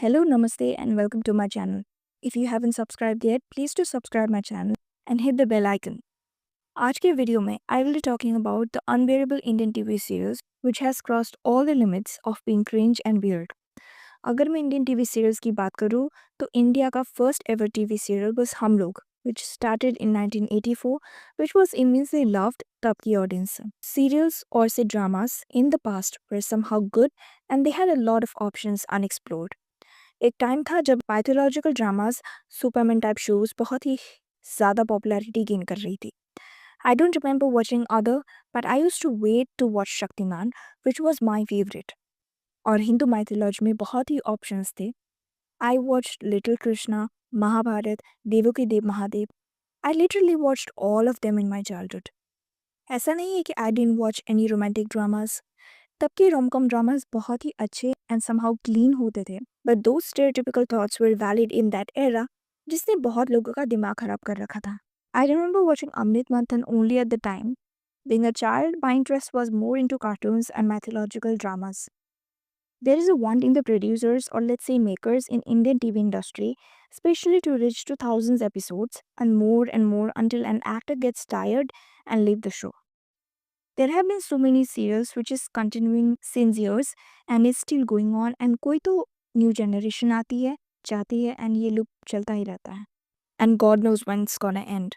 Hello, namaste, and welcome to my channel. If you haven't subscribed yet, please do subscribe my channel and hit the bell icon. आज के video में I will be talking about the unbearable Indian TV series which has crossed all the limits of being cringe and weird. अगर मैं Indian TV serials की बात करूँ तो India का first ever TV serial was हम लोग which started in 1984 which was immensely loved तब की ऑडियंस से. Serials or say dramas in the past were somehow good and they had a lot of options unexplored. एक time था जब mythological dramas Superman type shows बहुत ही ज़्यादा popularity gain कर रही थी. I don't remember watching other but I use to wait to watch Shaktimaan which was my favourite. और हिंदू माइथोलॉजी में बहुत ही ऑप्शंस थे. I watch little Krishna, Mahabharat, Devon Ke Dev Mahadev. I literally watched all of them in my childhood. ऐसा नहीं है कि I didn't watch any romantic dramas. तब के रोमकॉम ड्रामास बहुत ही अच्छे एंड समहाउ क्लीन होते थे, बट दो stereotypical thoughts were valid in that era जिसने बहुत लोगों का दिमाग खराब कर रखा था. आई रिमेंबर वॉचिंग अमृत मंथन only at the time. Being a child, my interest was more into cartoons and mythological dramas. There is a want in the producers or let's say makers in Indian TV industry, especially to reach to thousands episodes and more until an actor gets tired and leave the show. There have been so many serials which is continuing since years and is still going on and कोई तो new generation आती है, जाती है and ये loop चलता ही रहता है. And God knows when it's gonna end.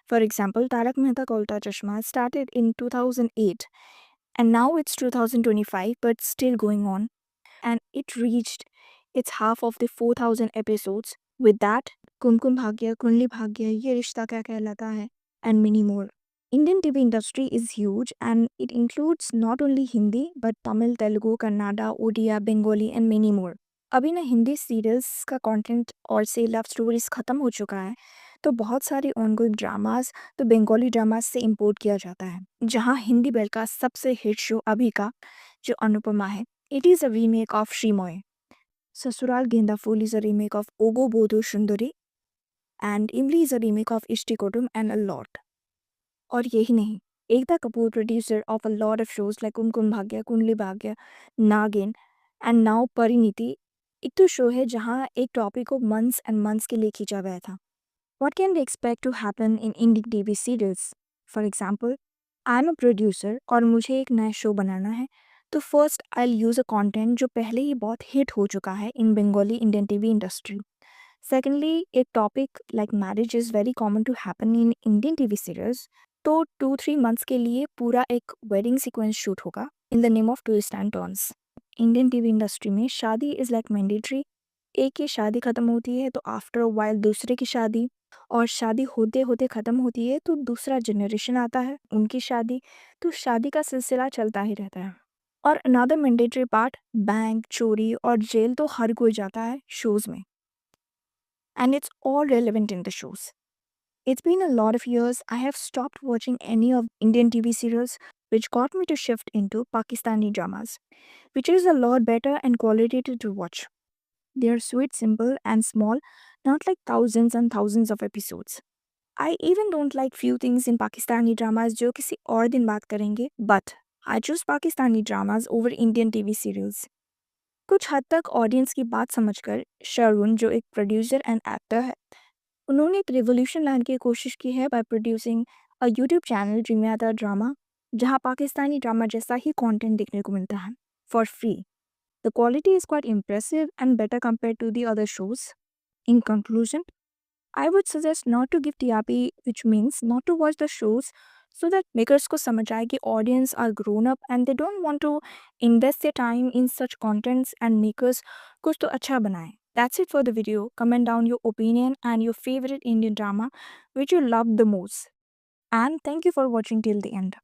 For example, Tarak Mehta Ka Ulta Chashma started in 2008 and now it's 2025 but still going on and it reached its half of the 4,000 episodes. With that, Kumkum Bhagya, Kunli Bhagya, Ye Rishta Kya Kehlata Hai and many more. Indian TV industry is huge and it includes not only Hindi but Tamil, Telugu, Kannada, Odia, Bengali and many more. अभी ना Hindi serials का content और से love stories ख़त्म हो चुका है तो बहुत सारे ऑनगोइंग ड्रामास तो बंगाली ड्रामास से इंपोर्ट किया जाता है. जहाँ हिंदी बेल का सबसे हिट शो अभी का जो अनुपमा है, it is a remake of Sreemoyee. Sasural Genda Phool is a remake of Ogo Bodhu Sundari and Imli is a remake of Ishti Kutum and a lot. और यही नहीं, Ekta Kapoor producer of a lot of shows like Kumkum Bhagya, Kundali भाग्य, नागिन एंड नाउ परिणीति. एक तो शो है जहाँ एक टॉपिक को मंथ्स एंड मंथ्स के लिए खींचा गया था. What can we expect to happen in Indian TV serials? For example, I am a producer और मुझे एक नया शो बनाना है तो first I use a content जो पहले ही बहुत हिट हो चुका है in Bengali Indian TV industry. Secondly, एक topic like marriage is very common to happen in Indian TV serials. तो 2-3 मंथ्स के लिए पूरा एक वेडिंग सीक्वेंस शूट होगा in the name of twist and turns. Indian TV industry में शादी is like mandatory. एक की शादी ख़त्म होती है तो आफ्टर अ वाइल दूसरे की शादी, और शादी होते होते ख़त्म होती है तो दूसरा जनरेशन आता है, उनकी शादी. तो शादी का सिलसिला चलता ही रहता है. और अनदर मैंडेटरी पार्ट, बैंक चोरी और जेल तो हर कोई जाता है शोज़ में. And it's all relevant in the shows. It's been a lot of years I have stopped watching any of Indian TV serials, which got me to shift into Pakistani dramas, which is a lot better and qualitative to watch. They are sweet, simple, and small, not like thousands and thousands of episodes. I even don't like few things in Pakistani dramas जो किसी और दिन बात करेंगे, but I choose Pakistani dramas over Indian TV serials. कुछ हद तक audience की बात समझकर शरुन जो एक प्रोड्यूसर एंड एक्टर है, उन्होंने एक रिवोल्यूशन लाने की कोशिश की है by producing a YouTube channel ड्रीमयादा ड्रामा, जहां पाकिस्तानी ड्रामा जैसा ही कंटेंट देखने को मिलता है for free. The quality is quite impressive and better compare to the other shows. In conclusion, I would suggest not to give TRP, which means not to watch the shows, so that makers को समझ आए कि audience are grown up and they don't want to invest their time in such contents and makers कुछ तो अच्छा बनाए. That's it for the video. Comment down your opinion and your favorite Indian drama which you love the most. And thank you for watching till the end.